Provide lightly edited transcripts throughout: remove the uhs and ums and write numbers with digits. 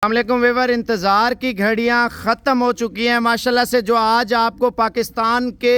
अस्सलामुअलैकुम वीवर, इंतज़ार की घड़ियां ख़त्म हो चुकी हैं माशाल्लाह से। जो आज आपको पाकिस्तान के,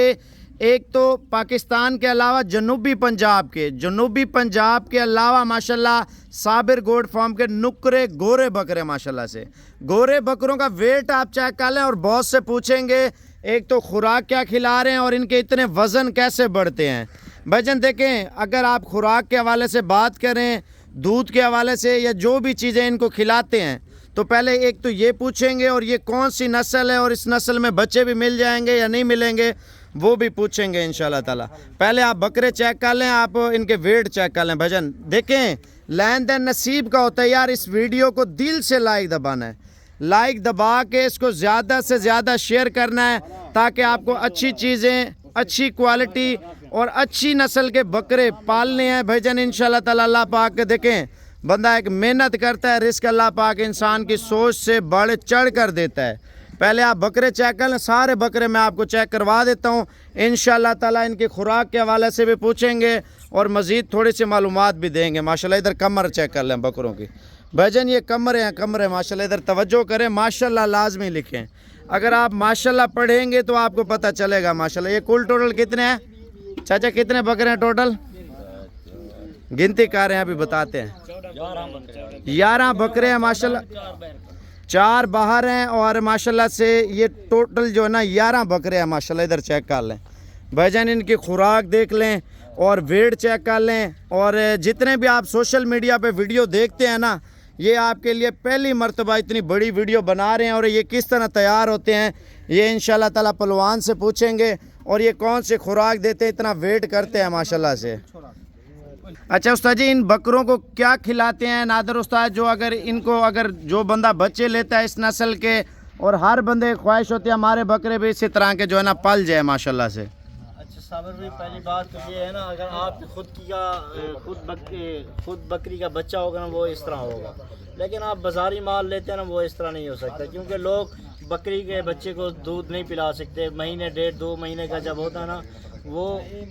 एक तो पाकिस्तान के अलावा जनूबी पंजाब के अलावा माशाल्लाह साबिर गोड फार्म के नुकरे गोरे बकरे माशाल्लाह से। गोरे बकरों का वेट आप चेक कर लें और बहुत से पूछेंगे एक तो खुराक क्या खिला रहे हैं और इनके इतने वज़न कैसे बढ़ते हैं। भाईजान देखें, अगर आप खुराक के हवाले से बात करें, दूध के हवाले से या जो भी चीज़ें इनको खिलाते हैं, तो पहले एक तो ये पूछेंगे और ये कौन सी नस्ल है और इस नस्ल में बच्चे भी मिल जाएंगे या नहीं मिलेंगे वो भी पूछेंगे इंशाल्लाह ताला। पहले आप बकरे चेक कर लें, आप इनके वेट चेक कर लें। भजन देखें, लेन देन नसीब का होता है यार। इस वीडियो को दिल से लाइक दबाना है, लाइक दबा के इसको ज़्यादा से ज़्यादा शेयर करना है ताकि आपको अच्छी चीज़ें, अच्छी क्वालिटी और अच्छी नस्ल के बकरे पालने हैं भाईजान इंशाल्लाह ताला। अल्लाह पाक के देखें, बंदा एक मेहनत करता है, रिस्क अल्लाह पाक इंसान की सोच से बढ़ चढ़ कर देता है। पहले आप बकरे चेक कर लें, सारे बकरे मैं आपको चेक करवा देता हूँ इंशाल्लाह ताला। इनकी खुराक के हवाले से भी पूछेंगे और मज़ीद थोड़ी सी मालूमात भी देंगे माशाल्लाह। इधर कमर चेक कर लें बकरों की भाईजान, ये कमरे हैं, कमरे माशाल्लाह। इधर तवज्जो करें, माशाल्लाह लाजमी लिखें। अगर आप माशाल्लाह पढ़ेंगे तो आपको पता चलेगा माशाल्लाह। ये कुल टोटल कितने हैं चाचा, कितने बकरे हैं टोटल? गिनती कर रहे हैं, अभी बताते हैं। 11 बकरे हैं माशाल्लाह, 4 बाहर हैं और माशाल्लाह से ये टोटल जो है ना 11 बकरे हैं माशाल्लाह। इधर चेक कर लें भाईजान, इनकी खुराक देख लें और वेट चेक कर लें। और जितने भी आप सोशल मीडिया पे वीडियो देखते हैं ना, ये आपके लिए पहली मर्तबा इतनी बड़ी वीडियो बना रहे हैं। और ये किस तरह तैयार होते हैं ये इंशाल्लाह ताला पहलवान से पूछेंगे। और ये कौन से खुराक देते हैं, इतना वेट करते हैं माशाल्लाह से। अच्छा उस्ताद जी, इन बकरों को क्या खिलाते हैं नादर उस्ताद? जो अगर जो बंदा बच्चे लेता है इस नस्ल के, और हर बंदे की ख्वाहिश होती है हमारे बकरे भी इसी तरह के जो है ना पल जाए माशाल्लाह से। अच्छा साबिर भाई, पहली बात तो ये है ना, अगर आपके खुद बकरी का बच्चा होगा ना वो इस तरह होगा, लेकिन आप बाजारी माल लेते हैं ना वो इस तरह नहीं हो सकता, क्योंकि लोग बकरी के बच्चे को दूध नहीं पिला सकते। महीने 1.5-2 महीने का जब होता है ना, वो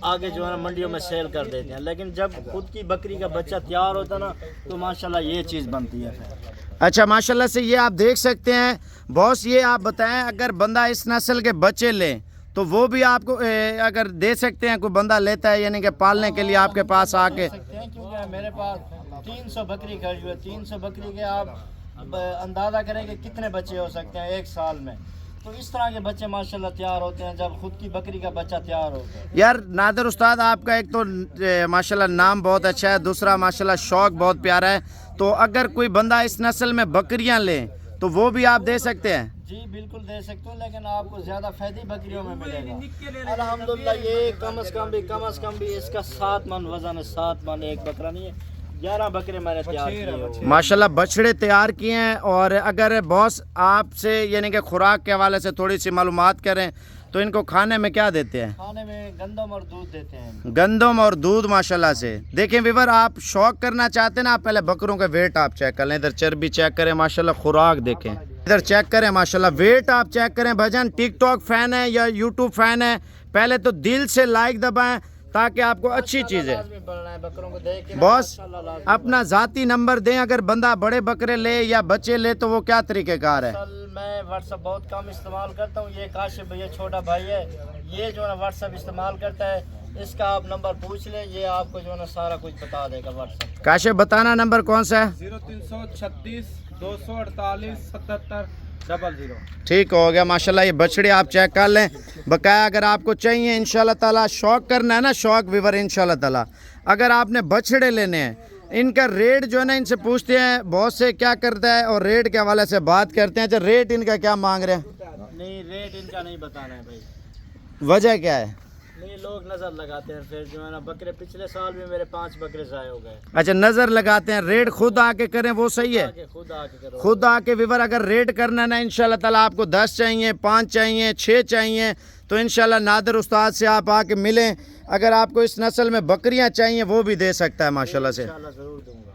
आगे जो है ना मंडियों में सेल कर देते हैं। लेकिन जब खुद की बकरी का बच्चा तैयार होता है ना तो माशाल्लाह ये चीज़ बनती है फिर। अच्छा माशाल्लाह से ये आप देख सकते हैं बॉस। ये आप बताएं, अगर बंदा इस नस्ल के बच्चे ले तो वो भी आपको अगर दे सकते हैं? कोई बंदा लेता है यानी कि पालने के लिए आपके पास आके? क्योंकि मेरे पास 300 बकरी खड़ी हुई है। 300 बकरी के आप अंदाज़ा करें कि कितने बच्चे हो सकते हैं एक साल में। तो इस तरह के बच्चे माशाल्लाह तैयार होते हैं जब खुद की बकरी का बच्चा तैयार होता है। यार नादर उस्ताद, आपका एक तो माशाल्लाह नाम बहुत अच्छा है, दूसरा माशाल्लाह शौक बहुत प्यारा है। तो अगर कोई बंदा इस नस्ल में बकरियां ले तो वो भी आप दे सकते हैं? जी बिल्कुल दे सकते हो, लेकिन आपको ज़्यादा फ़ायदे बकरियों में मिलेगा अल्हम्दुलिल्लाह। ये कम से कम भी इसका 7 मन वज़न है। 7 मन एक बकरा नहीं है, 11 बकरे मैंने तैयार किए माशाल्लाह, बछड़े तैयार किए हैं। और अगर बॉस आपसे यानी कि खुराक के हवाले से थोड़ी सी मालूमात करें तो इनको खाने में क्या देते हैं? खाने में गंदम और दूध देते हैं। गंदम और दूध माशाल्लाह से। देखें वीवर, आप शौक करना चाहते हैं ना, आप पहले बकरों का वेट आप चेक कर लें। इधर चर्बी चेक करें माशाल्लाह, खुराक देखें, इधर चेक करें माशाल्लाह, वेट आप चेक करें। भजन टिकटॉक फैन है या यूट्यूब फैन है, पहले तो दिल से लाइक दबाएं ताकि आपको अच्छी चीज़ है। बॉस अपना ज़ाती नंबर दें, अगर बंदा बड़े बकरे ले या बच्चे ले तो वो क्या तरीक़ेकार है? मैं व्हाट्सअप बहुत कम इस्तेमाल करता हूँ। ये काशिफ भैया छोटा भाई है, ये जो है व्हाट्सअप इस्तेमाल करता है। इसका आप नंबर पूछ लें, ये आपको जो है ना सारा कुछ बता देगा व्हाट्सअप। काशिफ बताना नंबर कौन सा है? 0336 248 77 00। ठीक हो गया माशाल्लाह। ये बछड़े आप चेक कर लें बकाया। अगर आपको चाहिए इंशाल्लाह ताला, शौक करना है ना, शौक वीवर इंशाल्लाह ताला, अगर आपने बछड़े लेने हैं, इनका रेट जो है ना इनसे पूछते हैं बहुत से क्या करता है और रेट के हवाले से बात करते हैं। अच्छा रेट इनका क्या मांग रहे हैं? नहीं रेट इनका नहीं बताना है भाई। वजह क्या है? नहीं लोग नज़र लगाते हैं फिर जो है ना। बकरे पिछले साल भी मेरे 5 बकरे ज़ाये हो गए। अच्छा नज़र लगाते हैं, रेट खुद आके करें वो सही है? खुद आके वीवर अगर रेट करना ना इंशाल्लाह ताला, आपको 10 चाहिए, 5 चाहिए, 6 चाहिए तो इंशाल्लाह नादर उस्ताद से आप आके मिलें। अगर आपको इस नस्ल में बकरियां चाहिए वो भी दे सकता है माशाल्लाह से। इंशाल्लाह ज़रूर दूंगा।